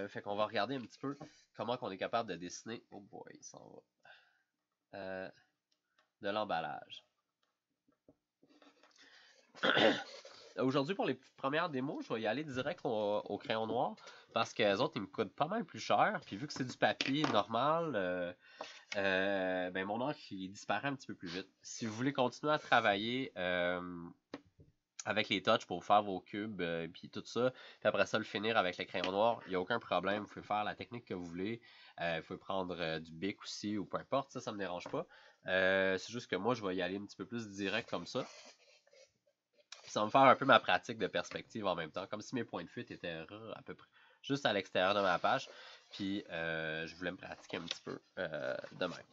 Fait qu'on va regarder un petit peu comment on est capable de dessiner. Oh boy, il s'en va. De l'emballage. Aujourd'hui, pour les premières démos, je vais y aller direct au crayon noir parce que les autres, ils me coûtent pas mal plus cher. Puis vu que c'est du papier normal, ben mon encre, il disparaît un petit peu plus vite. Si vous voulez continuer à travailler avec les touches pour faire vos cubes, puis tout ça, puis après ça, le finir avec le crayon noir, il n'y a aucun problème. Vous pouvez faire la technique que vous voulez. Vous pouvez prendre du bic aussi ou peu importe, ça me dérange pas. C'est juste que moi, je vais y aller un petit peu plus direct comme ça. Puis ça va me faire un peu ma pratique de perspective en même temps, comme si mes points de fuite étaient à peu près juste à l'extérieur de ma page. Puis je voulais me pratiquer un petit peu de même.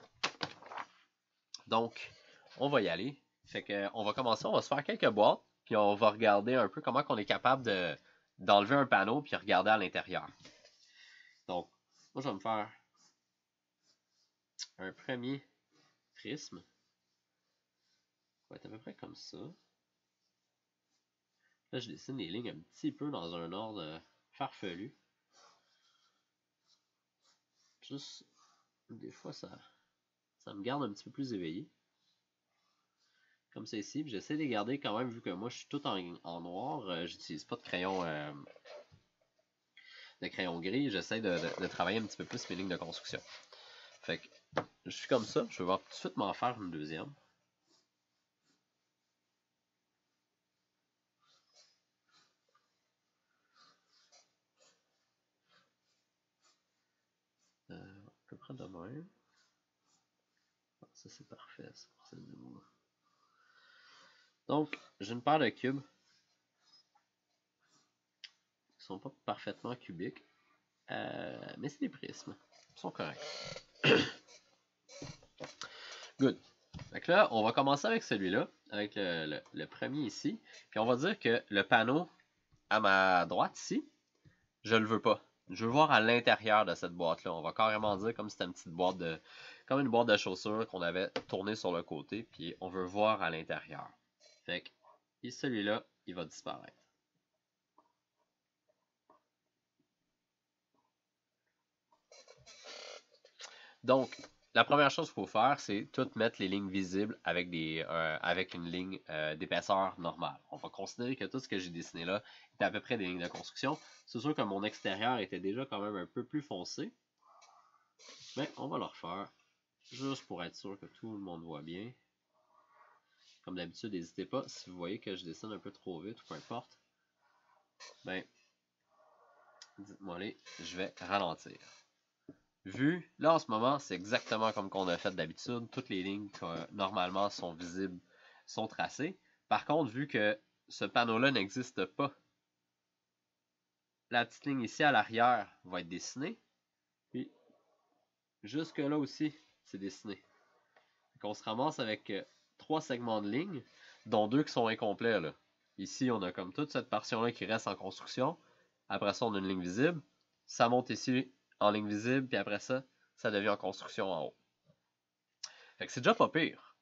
Donc, on va y aller. Fait que, on va commencer, on va se faire quelques boîtes, puis on va regarder un peu comment on est capable d'enlever un panneau puis regarder à l'intérieur. Donc, moi je vais me faire un premier prisme. Ça va être à peu près comme ça. Là, je dessine les lignes un petit peu dans un ordre farfelu. Juste, des fois, ça me garde un petit peu plus éveillé. Comme ça ici. J'essaie de les garder quand même, vu que moi, je suis tout en noir. J'utilise pas de crayon gris. J'essaie de travailler un petit peu plus mes lignes de construction. Fait que, je suis comme ça. Je vais tout de suite m'en faire une deuxième. À peu près de même. Ça, c'est parfait, ça, pour cette démo-là. Donc, j'ai une paire de cubes qui sont pas parfaitement cubiques, mais c'est des prismes. Ils sont corrects. Good. Donc là, on va commencer avec celui-là, avec le premier ici. Puis on va dire que le panneau à ma droite ici, je le veux pas. Je veux voir à l'intérieur de cette boîte-là. On va carrément dire comme si c'était une petite boîte comme une boîte de chaussures qu'on avait tournée sur le côté, puis on veut voir à l'intérieur. Fait que, ici, celui-là, il va disparaître. Donc, la première chose qu'il faut faire, c'est tout mettre les lignes visibles avec une ligne d'épaisseur normale. On va considérer que tout ce que j'ai dessiné là est à peu près des lignes de construction. C'est sûr que mon extérieur était déjà quand même un peu plus foncé. Mais on va le refaire, juste pour être sûr que tout le monde voit bien. Comme d'habitude, n'hésitez pas, si vous voyez que je dessine un peu trop vite ou peu importe, ben, dites-moi allez, je vais ralentir. Vu, là en ce moment, c'est exactement comme qu'on a fait d'habitude. Toutes les lignes qui normalement sont visibles sont tracées. Par contre, vu que ce panneau-là n'existe pas, la petite ligne ici à l'arrière va être dessinée. Puis, jusque là aussi, c'est dessiné. Donc, on se ramasse avec 3 segments de ligne, dont 2 qui sont incomplets. Là. Ici, on a comme toute cette portion-là qui reste en construction. Après ça, on a une ligne visible. Ça monte ici en ligne visible, puis après ça, ça devient en construction en haut. Fait que c'est déjà pas pire.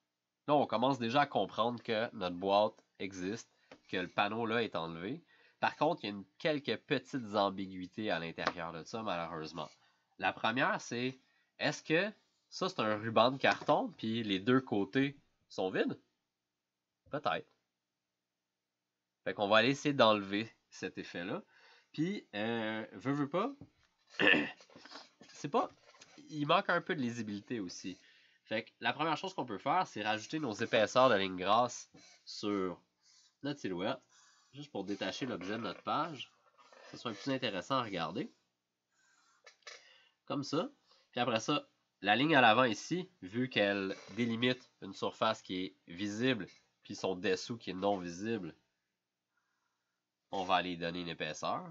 Là, on commence déjà à comprendre que notre boîte existe, que le panneau là est enlevé. Par contre, il y a quelques petites ambiguïtés à l'intérieur de ça, malheureusement. La première, c'est est-ce que ça, c'est un ruban de carton, puis les deux côtés sont vides? Peut-être. Fait qu'on va aller essayer d'enlever cet effet-là. Puis, veux pas, c'est pas... Il manque un peu de lisibilité aussi. Fait que la première chose qu'on peut faire, c'est rajouter nos épaisseurs de ligne grasse sur notre silhouette, juste pour détacher l'objet de notre page, que ce soit plus intéressant à regarder. Comme ça. Puis après ça, la ligne à l'avant ici, vu qu'elle délimite une surface qui est visible, puis son dessous qui est non visible, on va aller donner une épaisseur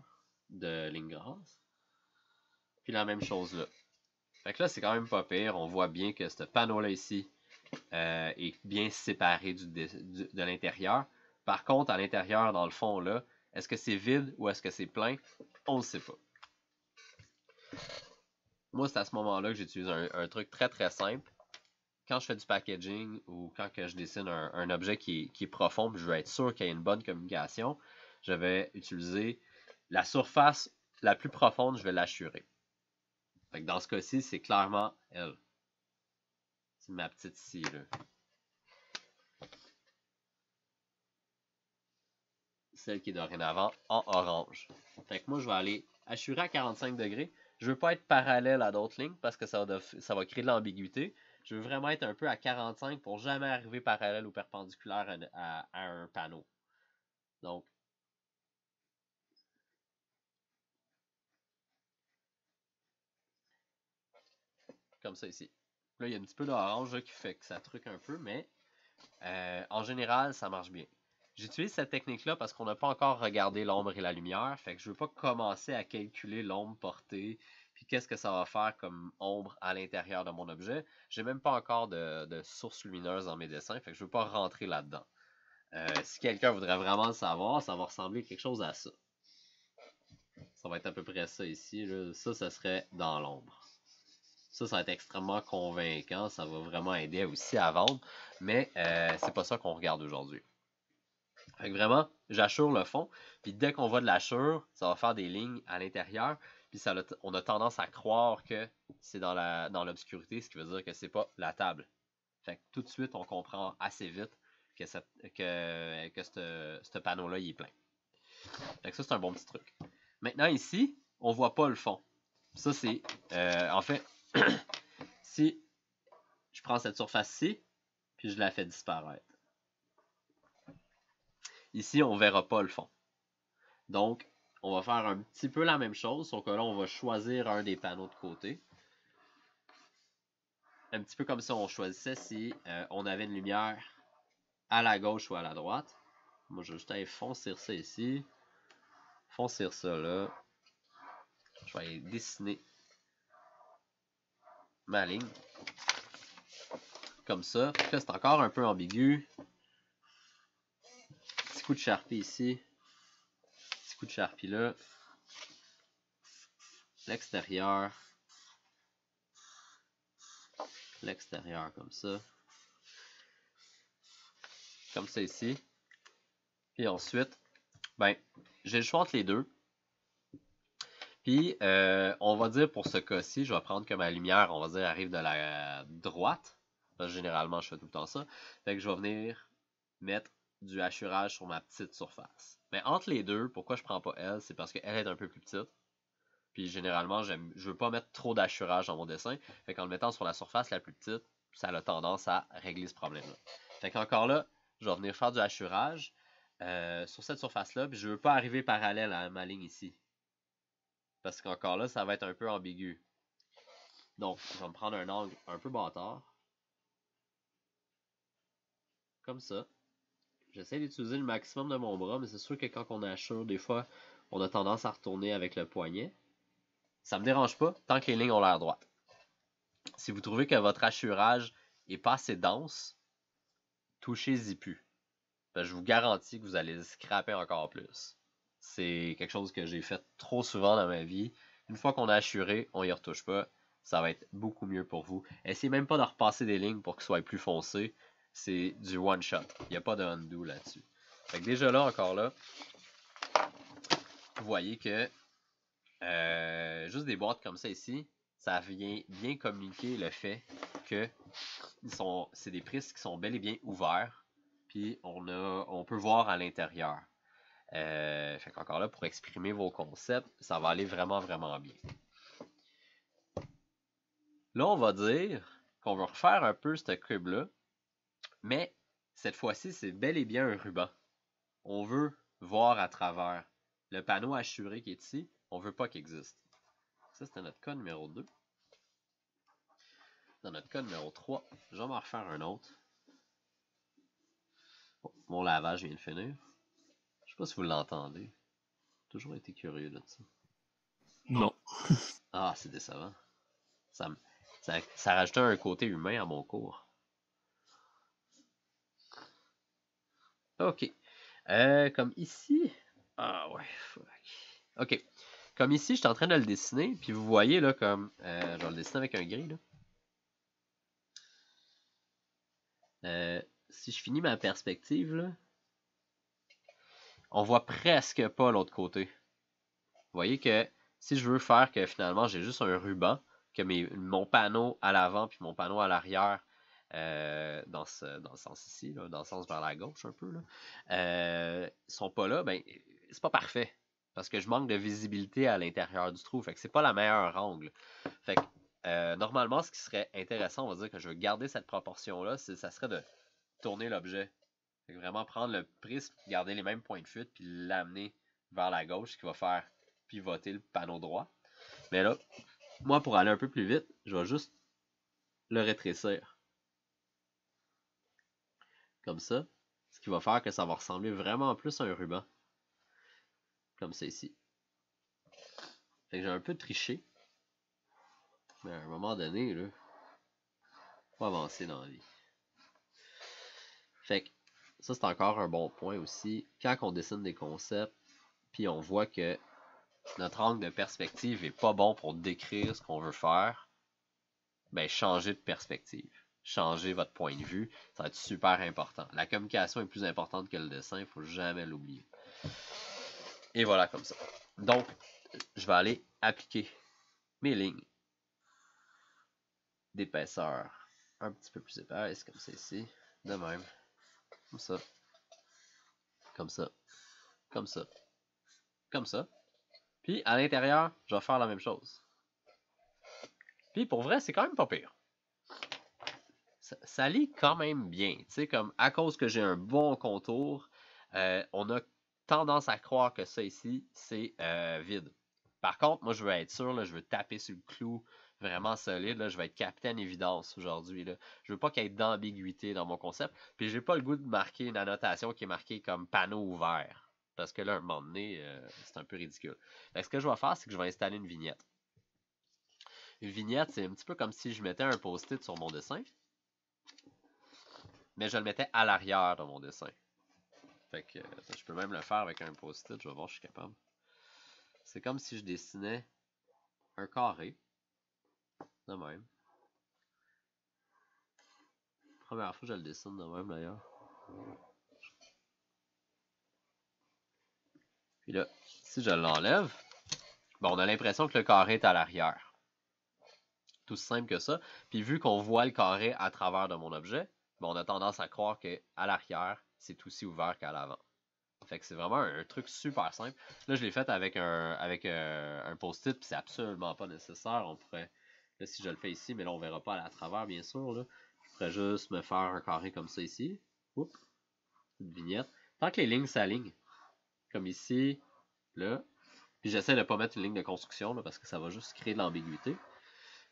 de ligne grasse. Puis la même chose là. Fait que là, c'est quand même pas pire. On voit bien que ce panneau-là ici est bien séparé de l'intérieur. Par contre, à l'intérieur, dans le fond, là, est-ce que c'est vide ou est-ce que c'est plein? On ne sait pas. Moi, c'est à ce moment-là que j'utilise un truc très très simple. Quand je fais du packaging ou quand que je dessine un objet qui est profond, puis je veux être sûr qu'il y ait une bonne communication, je vais utiliser la surface la plus profonde, je vais l'assurer. Fait que dans ce cas-ci, c'est clairement elle. C'est ma petite ici, là. Celle qui est dorénavant en orange. Fait que moi, je vais aller assurer à 45 degrés. Je veux pas être parallèle à d'autres lignes parce que ça va créer de l'ambiguïté. Je veux vraiment être un peu à 45 pour jamais arriver parallèle ou perpendiculaire à un panneau. Donc, comme ça ici. Là, il y a un petit peu d'orange qui fait que ça truque un peu, mais en général, ça marche bien. J'utilise cette technique-là parce qu'on n'a pas encore regardé l'ombre et la lumière, fait que je ne veux pas commencer à calculer l'ombre portée, puis qu'est-ce que ça va faire comme ombre à l'intérieur de mon objet. J'ai même pas encore de source lumineuse dans mes dessins, fait que je ne veux pas rentrer là-dedans. Si quelqu'un voudrait vraiment le savoir, ça va ressembler quelque chose à ça. Ça va être à peu près ça ici. Là. Ça serait dans l'ombre. Ça va être extrêmement convaincant. Ça va vraiment aider aussi à vendre. Mais c'est pas ça qu'on regarde aujourd'hui. Fait que vraiment, j'assure le fond. Puis dès qu'on voit de l'assure, ça va faire des lignes à l'intérieur. Puis on a tendance à croire que c'est dans l'obscurité, ce qui veut dire que c'est pas la table. Fait que tout de suite, on comprend assez vite que ce panneau-là, il est plein. Fait que ça, c'est un bon petit truc. Maintenant, ici, on voit pas le fond. Ça, c'est... en fait, si je prends cette surface-ci, puis je la fais disparaître. Ici, on ne verra pas le fond. Donc, on va faire un petit peu la même chose, sauf que là, on va choisir un des panneaux de côté. Un petit peu comme si on choisissait si on avait une lumière à la gauche ou à la droite. Moi, je vais juste aller foncir ça ici. Foncir ça là. Je vais aller dessiner ma ligne. Comme ça. Là, c'est encore un peu ambigu. Petit coup de Sharpie ici. Petit coup de Sharpie là. L'extérieur. L'extérieur comme ça. Comme ça ici. Puis ensuite, ben, j'ai le choix entre les deux. Puis, on va dire pour ce cas-ci, je vais prendre que ma lumière, on va dire, arrive de la droite. Parce que généralement, je fais tout le temps ça. Fait que je vais venir mettre du hachurage sur ma petite surface. Mais entre les deux, pourquoi je prends pas elle? C'est parce qu'elle est un peu plus petite. Puis généralement, je veux pas mettre trop d'hachurage dans mon dessin. Fait qu'en le mettant sur la surface la plus petite, ça a tendance à régler ce problème-là. Fait qu'encore là, je vais venir faire du hachurage sur cette surface-là. Puis je veux pas arriver parallèle à ma ligne ici. Parce qu'encore là, ça va être un peu ambigu. Donc, je vais me prendre un angle un peu bâtard. Comme ça. J'essaie d'utiliser le maximum de mon bras, mais c'est sûr que quand on hachure, des fois, on a tendance à retourner avec le poignet. Ça me dérange pas, tant que les lignes ont l'air droites. Si vous trouvez que votre hachurage est pas assez dense, touchez-y plus. Je vous garantis que vous allez scraper encore plus. C'est quelque chose que j'ai fait trop souvent dans ma vie. Une fois qu'on a hachuré, on y retouche pas. Ça va être beaucoup mieux pour vous. Essayez même pas de repasser des lignes pour qu'ils soient plus foncés. C'est du one shot. Il n'y a pas de undo là-dessus. Fait que déjà là, encore là, vous voyez que juste des boîtes comme ça ici, ça vient bien communiquer le fait que c'est des prismes qui sont bel et bien ouverts. Puis on peut voir à l'intérieur. Fait qu'encore là, pour exprimer vos concepts, ça va aller vraiment, vraiment bien. Là, on va dire qu'on va refaire un peu ce cube-là, mais cette fois-ci, c'est bel et bien un ruban. On veut voir à travers. Le panneau hachuré qui est ici, on veut pas qu'il existe. Ça, c'était notre cas numéro 2. Dans notre cas numéro 3, je vais m'en refaire un autre. Oh, mon lavage vient de finir. Je sais pas si vous l'entendez. J'ai toujours été curieux de ça. Non. Ah, c'est décevant. Ça rajoutait un côté humain à mon cours. Ok. Comme ici. Ah ouais, fuck. Ok. Comme ici, je suis en train de le dessiner. Puis vous voyez là comme. Je vais le dessiner avec un gris là. Si je finis ma perspective là. On voit presque pas l'autre côté. Vous voyez que si je veux faire que finalement j'ai juste un ruban, que mon panneau à l'avant puis mon panneau à l'arrière, dans le sens ici, là, dans le sens vers la gauche un peu, là, sont pas là, ben c'est pas parfait. Parce que je manque de visibilité à l'intérieur du trou. Fait que c'est pas la meilleure angle. Fait que normalement, ce qui serait intéressant, on va dire que je veux garder cette proportion-là, ça serait de tourner l'objet. Vraiment prendre le prisme, garder les mêmes points de fuite, puis l'amener vers la gauche, ce qui va faire pivoter le panneau droit. Mais là, moi, pour aller un peu plus vite, je vais juste le rétrécir. Comme ça. Ce qui va faire que ça va ressembler vraiment plus à un ruban. Comme ça ici. Fait que j'ai un peu triché. Mais à un moment donné, là, faut avancer dans la vie. Fait que ça, c'est encore un bon point aussi. Quand on dessine des concepts, puis on voit que notre angle de perspective est pas bon pour décrire ce qu'on veut faire, ben changez de perspective. Changez votre point de vue. Ça va être super important. La communication est plus importante que le dessin, il ne faut jamais l'oublier. Et voilà comme ça. Donc, je vais aller appliquer mes lignes d'épaisseur un petit peu plus épaisse, comme ça ici. De même. Comme ça. Comme ça. Comme ça. Comme ça. Puis à l'intérieur, je vais faire la même chose. Puis pour vrai, c'est quand même pas pire. Ça lit quand même bien. Tu sais, comme à cause que j'ai un bon contour, on a tendance à croire que ça ici, c'est vide. Par contre, moi, je veux être sûr, là, je veux taper sur le clou vraiment solide. Là, je vais être capitaine évidence aujourd'hui. Je veux pas qu'il y ait d'ambiguïté dans mon concept. Puis j'ai pas le goût de marquer une annotation qui est marquée comme panneau ouvert. Parce que là, à un moment donné, c'est un peu ridicule. Fait que ce que je vais faire, c'est que je vais installer une vignette. Une vignette, c'est un petit peu comme si je mettais un post-it sur mon dessin. Mais je le mettais à l'arrière de mon dessin. Fait que je peux même le faire avec un post-it. Je vais voir si je suis capable. C'est comme si je dessinais un carré. De même. Première fois que je le dessine de même d'ailleurs. Puis là, si je l'enlève, bon, on a l'impression que le carré est à l'arrière. Tout simple que ça. Puis vu qu'on voit le carré à travers de mon objet, bon, on a tendance à croire qu'à l'arrière, c'est aussi ouvert qu'à l'avant. Fait que c'est vraiment un truc super simple. Là, je l'ai fait avec un post-it, puis c'est absolument pas nécessaire. On pourrait, là, si je le fais ici, mais là, on verra pas à travers, bien sûr. Là. Je pourrais juste me faire un carré comme ça ici. Oups, une vignette. Tant que les lignes s'alignent, comme ici, là, puis j'essaie de pas mettre une ligne de construction, là, parce que ça va juste créer de l'ambiguïté.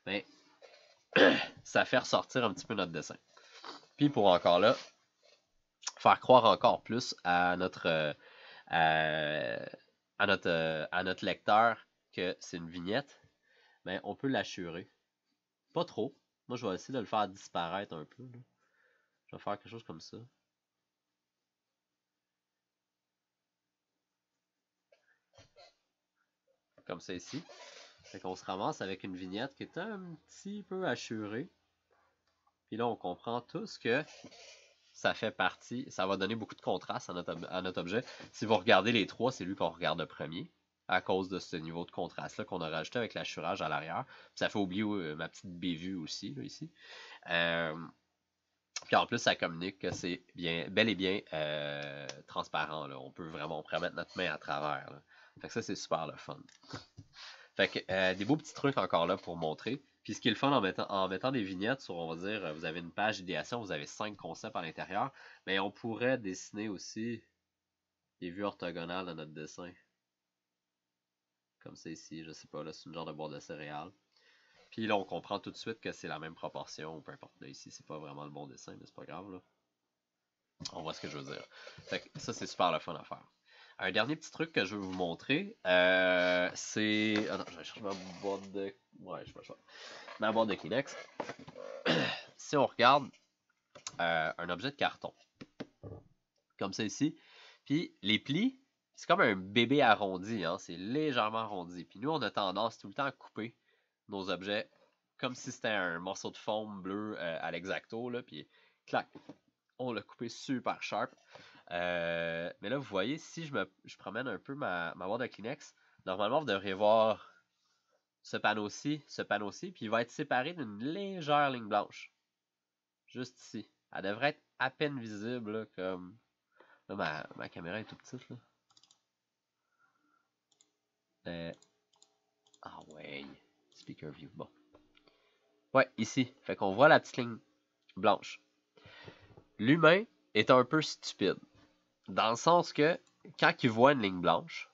Mais ça fait ressortir un petit peu notre dessin. Puis pour encore là, faire croire encore plus à notre lecteur que c'est une vignette, ben on peut l'assurer. Pas trop. Moi, je vais essayer de le faire disparaître un peu. Là. Je vais faire quelque chose comme ça. Comme ça ici. Fait qu'on se ramasse avec une vignette qui est un petit peu assurée. Puis là, on comprend tous que ça fait partie, ça va donner beaucoup de contraste à notre objet. Si vous regardez les trois, c'est lui qu'on regarde le premier, à cause de ce niveau de contraste-là qu'on a rajouté avec l'assurage à l'arrière. Ça fait oublier ma petite bévue aussi, là, ici. Puis en plus, ça communique que c'est bel et bien transparent. Là. On pourrait mettre notre main à travers. Là. Fait que ça, c'est super le fun. Fait que des beaux petits trucs encore là pour montrer. Puis ce qui est le fun en mettant des vignettes sur, on va dire, vous avez une page d'idéation, vous avez 5 concepts à l'intérieur, mais on pourrait dessiner aussi des vues orthogonales dans notre dessin. Comme ça ici, je sais pas, là, c'est une genre de boîte de céréales. Puis là, on comprend tout de suite que c'est la même proportion, ou peu importe. Là, ici, c'est pas vraiment le bon dessin, mais c'est pas grave, là. On voit ce que je veux dire. Fait que ça, c'est super le fun à faire. Un dernier petit truc que je veux vous montrer, c'est... Attends, je vais chercher ma boîte de... Ouais, je sais pas le choix. Ma boîte de Kleenex. Si on regarde un objet de carton, comme ça ici, puis les plis, c'est comme un bébé arrondi, hein, c'est légèrement arrondi. Puis nous, on a tendance tout le temps à couper nos objets comme si c'était un morceau de foam bleu à l'exacto, là, puis clac, on l'a coupé super sharp. Mais là, vous voyez, si je promène un peu ma boîte de Kleenex, normalement, vous devriez voir ce panneau-ci, puis il va être séparé d'une légère ligne blanche. Juste ici. Elle devrait être à peine visible, là, comme... Là, ma caméra est tout petite, là. Ah ouais. Speaker view. Bon. Ouais, ici. Fait qu'on voit la petite ligne blanche. L'humain est un peu stupide. Dans le sens que, quand il voit une ligne blanche,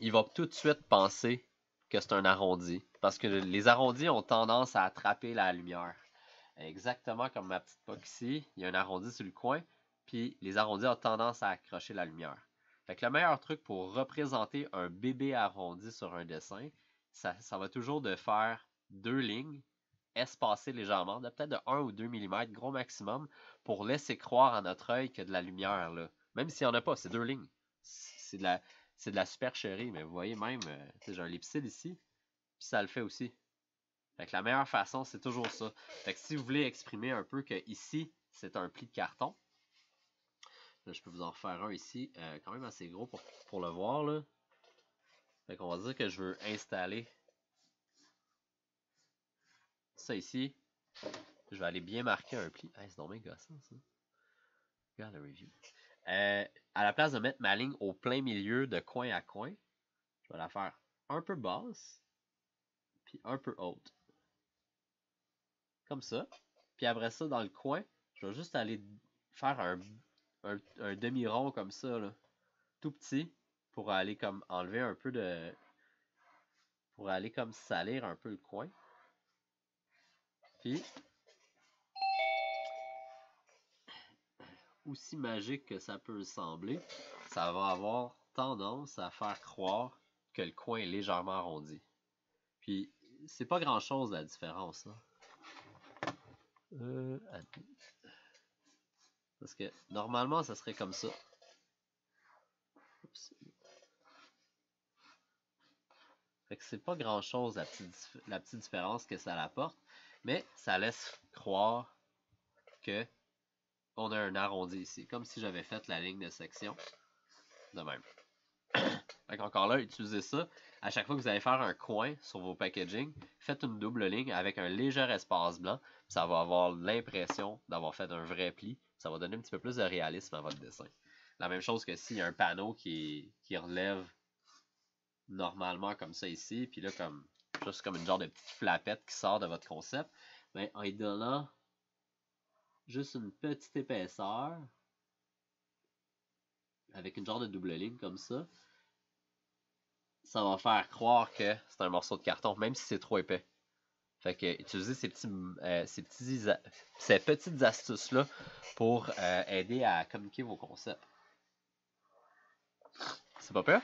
il va tout de suite penser que c'est un arrondi. Parce que les arrondis ont tendance à attraper la lumière. Exactement comme ma petite poque ici, il y a un arrondi sur le coin, puis les arrondis ont tendance à accrocher la lumière. Fait que le meilleur truc pour représenter un bébé arrondi sur un dessin, ça va toujours de faire deux lignes, espacées légèrement, de peut-être de 1 ou 2 mm, gros maximum, pour laisser croire à notre œil qu'il y a de la lumière là. Même s'il n'y en a pas, c'est deux lignes. C'est de la supercherie, mais vous voyez même, j'ai un ellipside ici, puis ça le fait aussi. Fait que la meilleure façon, c'est toujours ça. Fait que si vous voulez exprimer un peu que ici, c'est un pli de carton, là, je peux vous en refaire un ici, quand même assez gros pour le voir, là. Fait qu'on va dire que je veux installer ça ici. Je vais aller bien marquer un pli. Hey, c'est donc bien gossant, ça. Regarde le review. À la place de mettre ma ligne au plein milieu de coin à coin, je vais la faire un peu basse, puis un peu haute. Comme ça. Puis après ça, dans le coin, je vais juste aller faire un demi-rond comme ça, là, tout petit, pour aller comme enlever un peu de... Pour aller comme salir un peu le coin. Puis, aussi magique que ça peut sembler, ça va avoir tendance à faire croire que le coin est légèrement arrondi. Puis, c'est pas grand-chose la différence, hein. Parce que normalement, ça serait comme ça. Oups. Fait que c'est pas grand chose la petite différence que ça apporte, mais ça laisse croire que on a un arrondi ici, comme si j'avais fait la ligne de section de même. Fait qu'encore là, utilisez ça. À chaque fois que vous allez faire un coin sur vos packaging, faites une double ligne avec un léger espace blanc. Ça va avoir l'impression d'avoir fait un vrai pli. Ça va donner un petit peu plus de réalisme à votre dessin. La même chose que s'il y a un panneau qui relève normalement comme ça ici, puis là, juste comme une genre de petite flapette qui sort de votre concept, ben, en y donnant juste une petite épaisseur, avec une genre de double ligne comme ça va faire croire que c'est un morceau de carton, même si c'est trop épais. Fait que utilisez ces petites astuces-là pour aider à communiquer vos concepts. C'est pas peur?